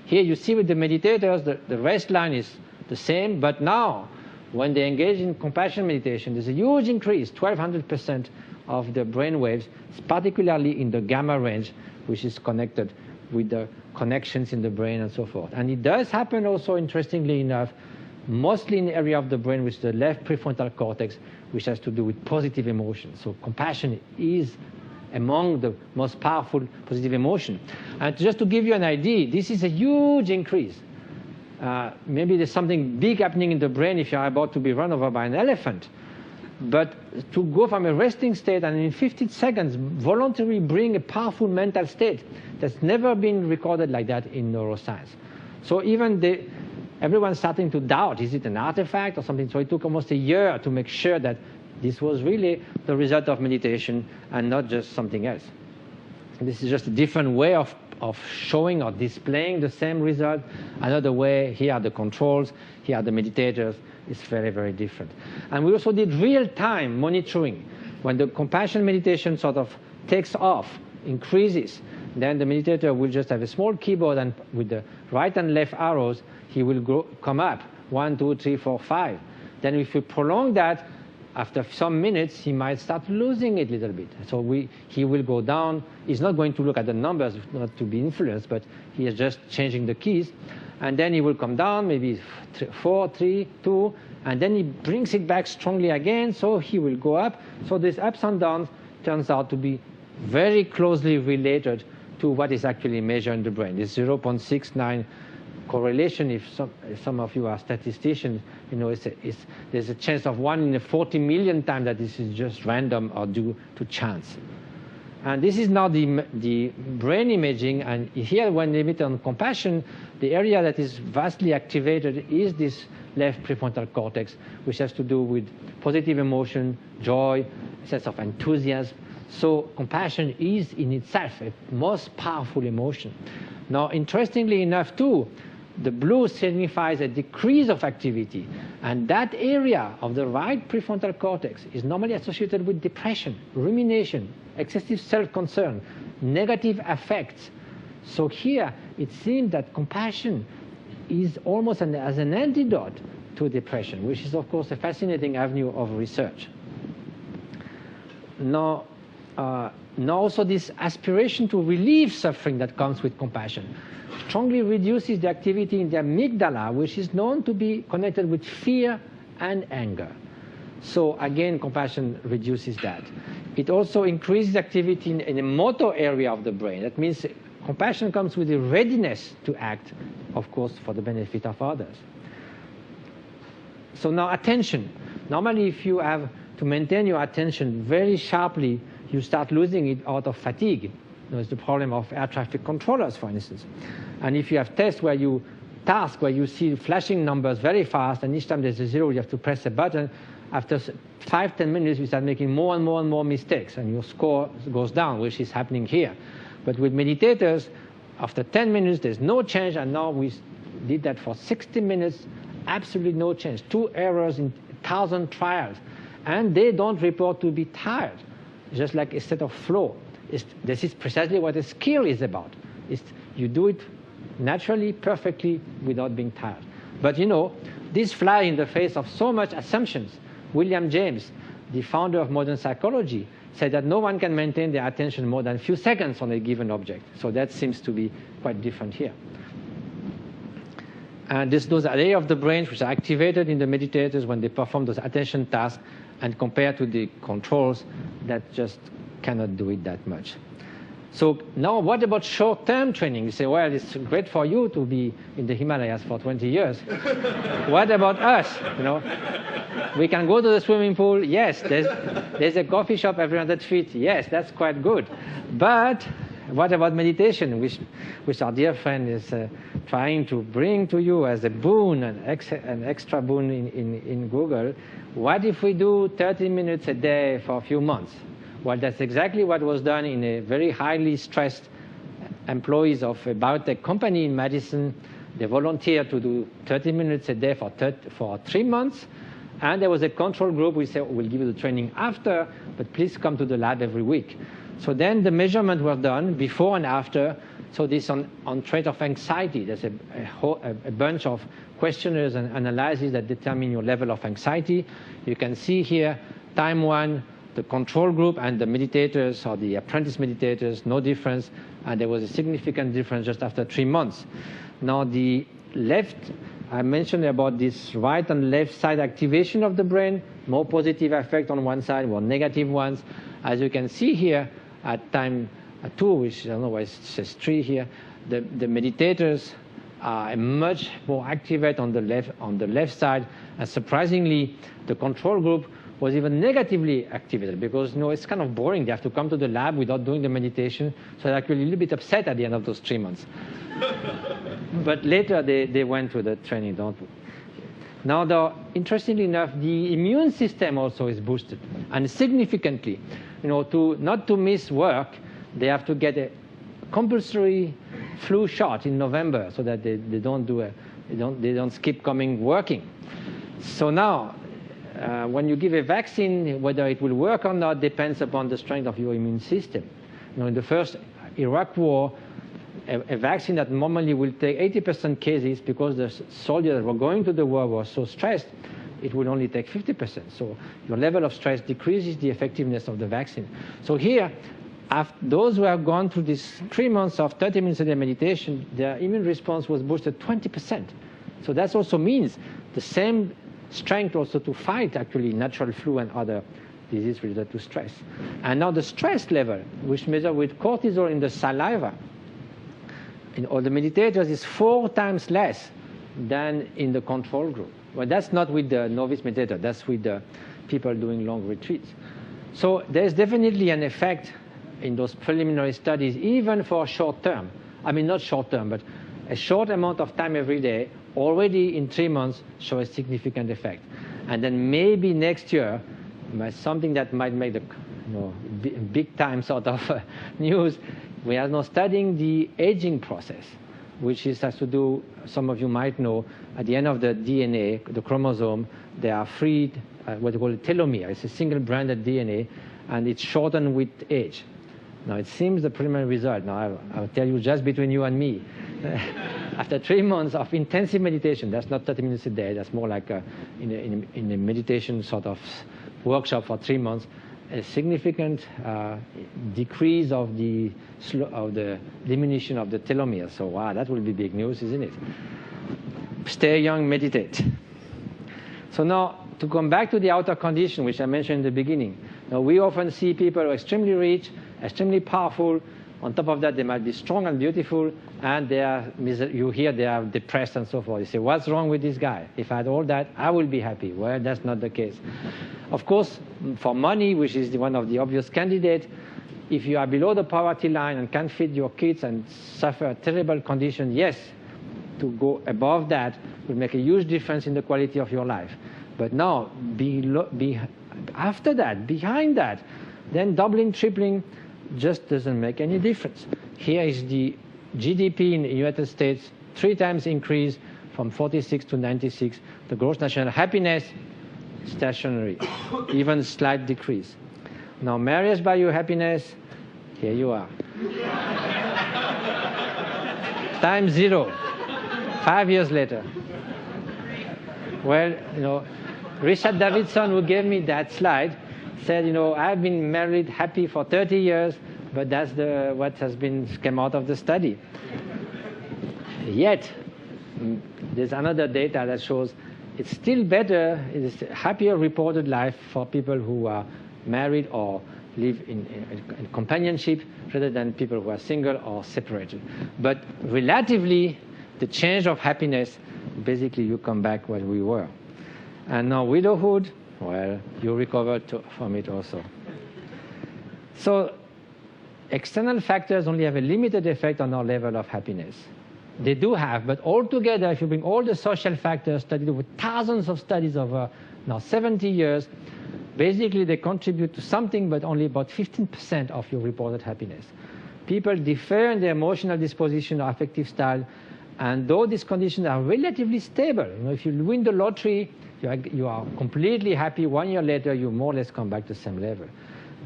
Here you see with the meditators, the rest line is the same, but now, when they engage in compassion meditation, there's a huge increase, 1,200% of the brain waves, particularly in the gamma range, which is connected with the connections in the brain and so forth. And it does happen also, interestingly enough, mostly in the area of the brain, which is the left prefrontal cortex, which has to do with positive emotion. So compassion is among the most powerful positive emotion. And just to give you an idea, this is a huge increase. Maybe there's something big happening in the brain if you're about to be run over by an elephant. But to go from a resting state and in 15 seconds voluntarily bring a powerful mental state, that's never been recorded like that in neuroscience. So even everyone's starting to doubt, is it an artifact or something? So it took almost a year to make sure that this was really the result of meditation and not just something else. This is just a different way of showing or displaying the same result. Another way, here are the controls, here are the meditators. It's very, very different. And we also did real-time monitoring. When the compassion meditation sort of takes off, increases, then the meditator will just have a small keyboard, and with the right and left arrows, he will come up, 1, 2, 3, 4, 5. Then if we prolong that, after some minutes, he might start losing it a little bit. So he will go down. He's not going to look at the numbers, not to be influenced, but he is just changing the keys. And then he will come down, maybe 4, 3, 2, and then he brings it back strongly again, so he will go up. So these ups and downs turns out to be very closely related to what is actually measured in the brain. This 0.69 correlation, if some of you are statisticians, you know, there's a chance of 1 in a 40 million time that this is just random or due to chance. And this is now the brain imaging, and here when they meet on compassion, the area that is vastly activated is this left prefrontal cortex, which has to do with positive emotion, joy, sense of enthusiasm. So compassion is in itself a most powerful emotion. Now, interestingly enough too, the blue signifies a decrease of activity, and that area of the right prefrontal cortex is normally associated with depression, rumination, excessive self-concern, negative affects. So here it seems that compassion is almost as an antidote to depression, which is of course a fascinating avenue of research. Now also this aspiration to relieve suffering that comes with compassion strongly reduces the activity in the amygdala, which is known to be connected with fear and anger. So again, compassion reduces that. It also increases activity in the motor area of the brain. That means compassion comes with a readiness to act, of course, for the benefit of others. So now attention. Normally, if you have to maintain your attention very sharply, you start losing it out of fatigue. It's the problem of air traffic controllers, for instance. And if you have tests where you see flashing numbers very fast, and each time there's a 0, you have to press a button, after 5-10 minutes, you start making more and more and more mistakes, and your score goes down, which is happening here. But with meditators, after 10 minutes, there's no change, and now we did that for 60 minutes, absolutely no change. 2 errors in 1,000 trials. And they don't report to be tired, just like a state of flow. This is precisely what a skill is about. You do it naturally, perfectly, without being tired. But you know, this flies in the face of so much assumptions. William James, the founder of modern psychology, said that no one can maintain their attention more than a few seconds on a given object. So that seems to be quite different here. And those areas of the brain which are activated in the meditators when they perform those attention tasks, and compared to the controls that just cannot do it that much. So now what about short-term training? You say, well, it's great for you to be in the Himalayas for 20 years. What about us? You know, we can go to the swimming pool. Yes, there's a coffee shop every 100 feet. Yes, that's quite good. But what about meditation, which our dear friend is trying to bring to you as a boon, an extra boon in Google? What if we do 30 minutes a day for a few months? Well, that's exactly what was done in a very highly stressed employees of a biotech company in Madison. They volunteered to do 30 minutes a day for 3 months. And there was a control group. We said, we'll give you the training after, but please come to the lab every week. So then the measurements were done before and after. So this on trait of anxiety. There's a bunch of questionnaires and analyses that determine your level of anxiety. You can see here, time 1, the control group and the meditators or the apprentice meditators, no difference. And there was a significant difference just after 3 months. Now the left, I mentioned about this right and left side activation of the brain, more positive effect on one side, more negative ones. As you can see here, at time 2, which I don't know why it says 3 here, the meditators are much more activated on the left side, and surprisingly, the control group was even negatively activated because it's kind of boring. They have to come to the lab without doing the meditation, so they're actually a little bit upset at the end of those 3 months. But later they went to the training, don't we? Now, interestingly enough, the immune system also is boosted, and significantly. Not to miss work, they have to get a compulsory flu shot in November so that they don't skip working. So now, when you give a vaccine, whether it will work or not depends upon the strength of your immune system. In the first Iraq war, a vaccine that normally will take 80% cases because the soldiers that were going to the war were so stressed, it will only take 50%. So your level of stress decreases the effectiveness of the vaccine. So here, after those who have gone through these 3 months of 30 minutes a day meditation, their immune response was boosted 20%. So that also means the same strength also to fight actually natural flu and other diseases related to stress. And now the stress level, which measured with cortisol in the saliva, in all the meditators is 4 times less than in the control group. Well, that's not with the novice meditator, that's with the people doing long retreats. So there's definitely an effect in those preliminary studies, even for short term. I mean, not short term, but a short amount of time every day, already in 3 months, show a significant effect. And then maybe next year, something that might make the big time sort of news, we are now studying the aging process, which has to do, some of you might know, at the end of the DNA, the chromosome, they are freed, what they call a telomere. It's a single-branded DNA, and it's shortened with age. Now, it seems the preliminary result, now I'll tell you just between you and me, after 3 months of intensive meditation, that's not 30 minutes a day, that's more like in a meditation sort of workshop for 3 months, a significant decrease of the diminution of the telomere. So, wow, that will be big news, isn't it? Stay young, meditate. So now, to come back to the outer condition, which I mentioned in the beginning, now we often see people who are extremely rich, extremely powerful. On top of that, they might be strong and beautiful, and you hear they are depressed and so forth. You say, what's wrong with this guy? If I had all that, I will be happy. Well, that's not the case. Of course, for money, which is one of the obvious candidates, if you are below the poverty line and can't feed your kids and suffer a terrible condition, yes, to go above that will make a huge difference in the quality of your life. But now, after that, behind that, then doubling, tripling, just doesn't make any difference. Here is the GDP in the United States, 3 times increase from 46 to 96. The gross national happiness, stationary, even slight decrease. Now, marriage by your happiness, here you are. Times 0, 5 years later. Well, Richard Davidson, who gave me that slide, said, I've been married happy for 30 years, but that's what has came out of the study. Yet, there's another data that shows it's still better, it's a happier reported life for people who are married or live in companionship rather than people who are single or separated. But relatively, the change of happiness, basically you come back where we were. And now widowhood, well, you recovered from it also. So external factors only have a limited effect on our level of happiness. They do have, but altogether, if you bring all the social factors studied with thousands of studies over now 70 years, basically they contribute to something, but only about 15% of your reported happiness. People differ in their emotional disposition or affective style, and though these conditions are relatively stable, if you win the lottery, you are completely happy. 1 year later, you more or less come back to the same level.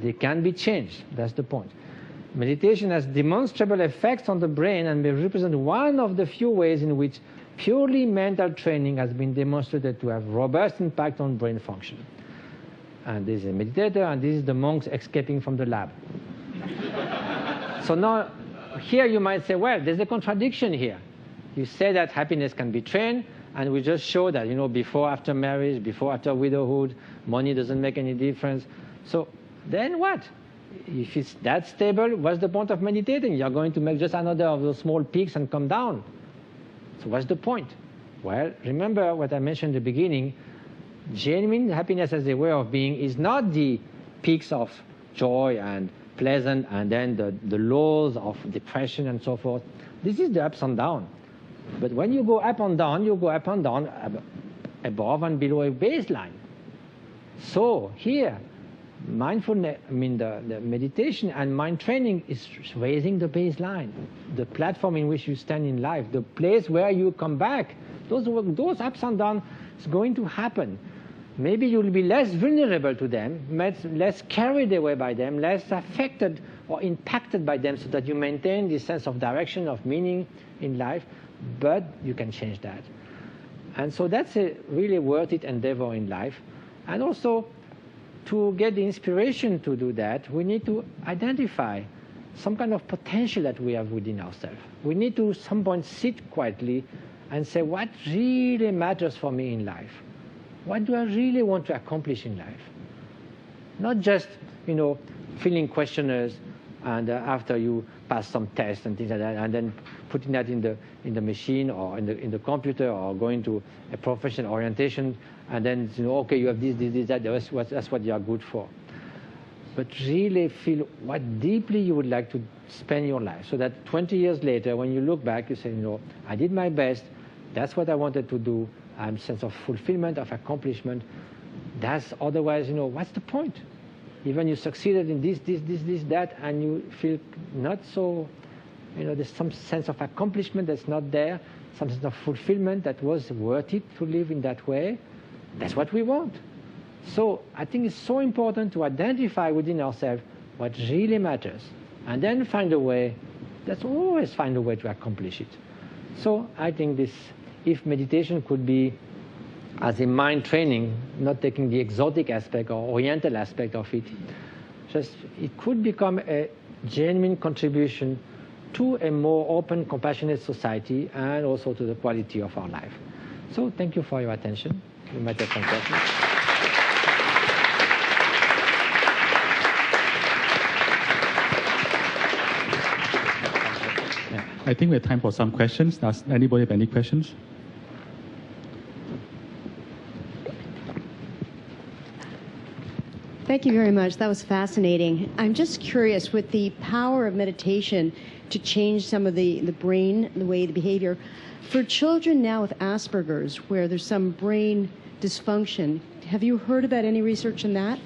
They can be changed. That's the point. Meditation has demonstrable effects on the brain and may represent one of the few ways in which purely mental training has been demonstrated to have robust impact on brain function. And this is a meditator, and this is the monks escaping from the lab. So now, here you might say, well, there's a contradiction here. You say that happiness can be trained, and we just show that, before, after marriage, before, after widowhood, money doesn't make any difference. So then what? If it's that stable, what's the point of meditating? You're going to make just another of those small peaks and come down. So what's the point? Well, remember what I mentioned at the beginning. Genuine happiness as a way of being is not the peaks of joy and pleasant and then the lows of depression and so forth. This is the ups and downs. But when you go up and down, you go up and down above and below a baseline. So here, mindfulness, the meditation and mind training is raising the baseline, the platform in which you stand in life, the place where you come back. Those ups and downs is going to happen. Maybe you'll be less vulnerable to them, less carried away by them, less affected or impacted by them, so that you maintain this sense of direction, of meaning in life, but you can change that. And so that's a really worth it endeavor in life. And also, to get the inspiration to do that, we need to identify some kind of potential that we have within ourselves. We need to, at some point, sit quietly and say, what really matters for me in life? What do I really want to accomplish in life? Not just, filling questionnaires and after you pass some tests and things like that, and then putting that in the machine or in the computer, or going to a professional orientation, and then okay, you have this, that. That's what you are good for. But really feel what deeply you would like to spend your life, so that 20 years later, when you look back, you say, I did my best. That's what I wanted to do. I'm sense of fulfillment, of accomplishment. That's otherwise, what's the point? Even you succeeded in this, that, and you feel not so, there's some sense of accomplishment that's not there, some sense of fulfillment that was worth it to live in that way. That's what we want. So I think it's so important to identify within ourselves what really matters, and then find a way. Let's always find a way to accomplish it. So I think if meditation could be as a mind training, not taking the exotic aspect or oriental aspect of it, it could become a genuine contribution to a more open, compassionate society, and also to the quality of our life. So thank you for your attention. You might have some questions. I think we have time for some questions. Does anybody have any questions? Thank you very much. That was fascinating. I'm just curious, with the power of meditation to change some of the brain, the way, the behavior, for children now with Asperger's, where there's some brain dysfunction, have you heard about any research in that?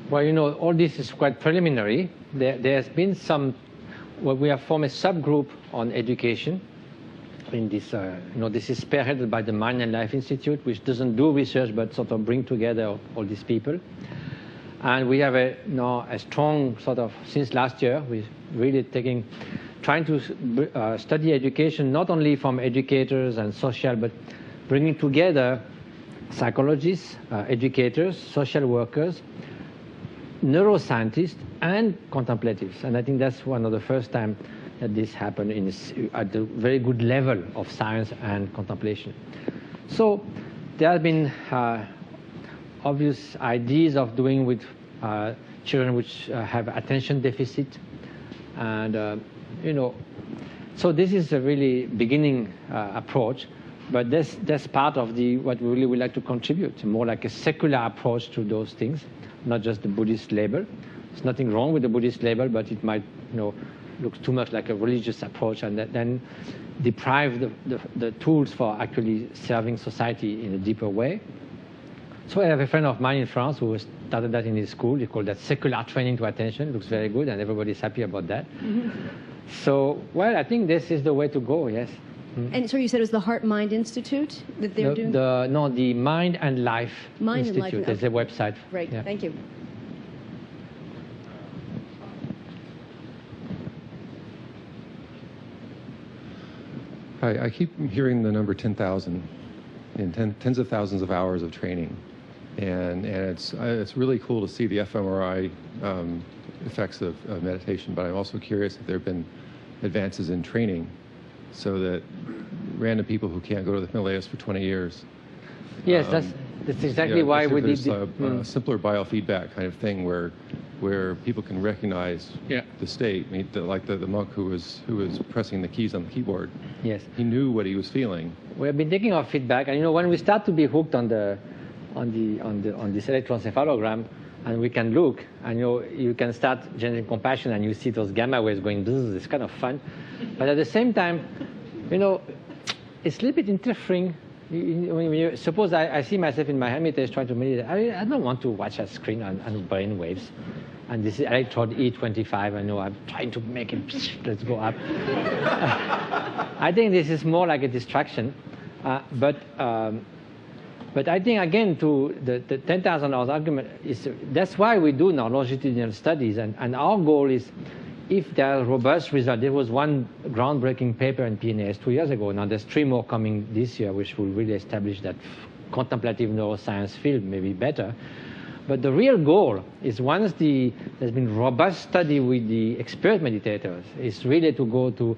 Well, all this is quite preliminary. There has been some, we have formed a subgroup on education in this, this is spearheaded by the Mind and Life Institute, which doesn't do research, but sort of bring together all these people. And we have a strong sort of, since last year, we're really trying to study education, not only from educators and social, but bringing together psychologists, educators, social workers, neuroscientists, and contemplatives. And I think that's one of the first time that this happened at a very good level of science and contemplation. So there have been obvious ideas of doing with children which have attention deficit, and so this is a really beginning approach, but that's part of what we really would like to contribute, more like a secular approach to those things, not just the Buddhist label. There's nothing wrong with the Buddhist label, but it might looks too much like a religious approach, and then deprive the tools for actually serving society in a deeper way. So I have a friend of mine in France who started that in his school. He called that secular training to attention. It looks very good, and everybody's happy about that. Mm-hmm. So, well, I think this is the way to go, yes. Mm-hmm. And so you said it was the Heart Mind Institute that they're doing? The Mind and Life Institute. There's a website. Right, yeah. Thank you. I keep hearing the number 10,000 in tens of thousands of hours of training, and it's really cool to see the fMRI effects of meditation. But I'm also curious if there have been advances in training, so that random people who can't go to the Himalayas for 20 years. Yes, that's exactly why we did a simpler biofeedback kind of thing where people can recognize the state. I mean, like the monk who was pressing the keys on the keyboard. Yes, he knew what he was feeling. We have been taking our feedback, and when we start to be hooked on this electroencephalogram, and we can look, and you can start generating compassion, and you see those gamma waves going. It's kind of fun, but at the same time, it's a little bit interfering. Suppose I see myself in my hermitage trying to meditate. I don't want to watch a screen and brain waves. And this is electrode E25. I know I'm trying to make it, let's go up. I think this is more like a distraction. But I think, again, to the 10,000 hours argument, that's why we do now longitudinal studies. And our goal is, if there are robust results, there was one groundbreaking paper in PNAS 2 years ago. Now there's 3 more coming this year, which will really establish that contemplative neuroscience field may be better. But the real goal is, once there's been robust study with the expert meditators, is really to go to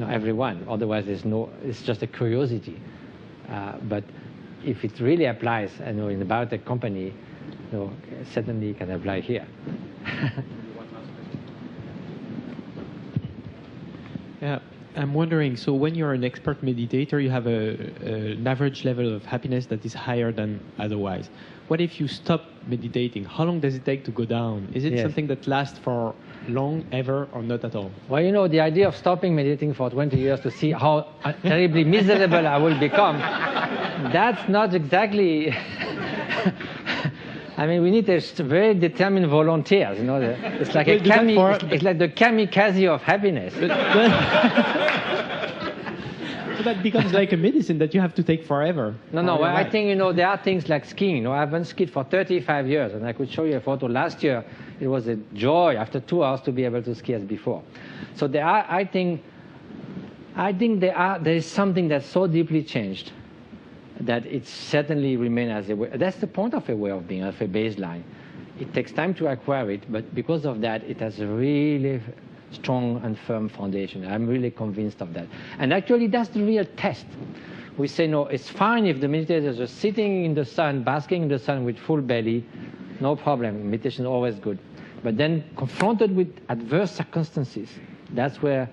everyone. Otherwise, it's just a curiosity. But if it really applies, in the biotech company, certainly it can apply here. Yeah, I'm wondering, so when you're an expert meditator, you have an average level of happiness that is higher than otherwise. What if you stop meditating? How long does it take to go down? Is it something that lasts for long, ever, or not at all? Well, the idea of stopping meditating for 20 years to see how terribly miserable I will become, that's not exactly... I mean, we need very determined volunteers. It's like it's like the kamikaze of happiness. So that becomes like a medicine that you have to take forever. No. I think there are things like skiing. I haven't skied for 35 years, and I could show you a photo last year. It was a joy after 2 hours to be able to ski as before. So I think there is something that's so deeply changed that it certainly remains as a way. That's the point of a way of being, of a baseline. It takes time to acquire it, but because of that, it has a really strong and firm foundation. I'm really convinced of that. And actually, that's the real test. We say, no, it's fine if the meditators are sitting in the sun, basking in the sun with full belly, no problem. Meditation is always good. But then confronted with adverse circumstances, that's where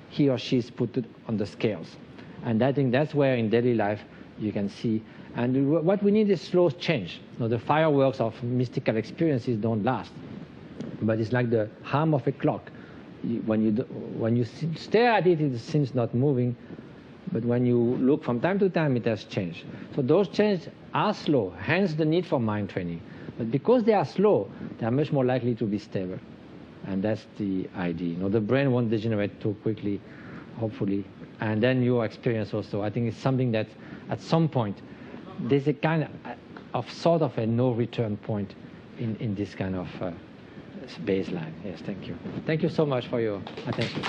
he or she is put on the scales. And I think that's where in daily life you can see. And what we need is slow change. The fireworks of mystical experiences don't last. But it's like the hum of a clock. When you stare at it, it seems not moving. But when you look from time to time, it has changed. So those changes are slow, hence the need for mind training. But because they are slow, they are much more likely to be stable. And that's the idea. The brain won't degenerate too quickly, hopefully. And then your experience also. I think it's something that at some point, there's a kind of sort of a no-return point in this kind of baseline. Yes, thank you. Thank you so much for your attention.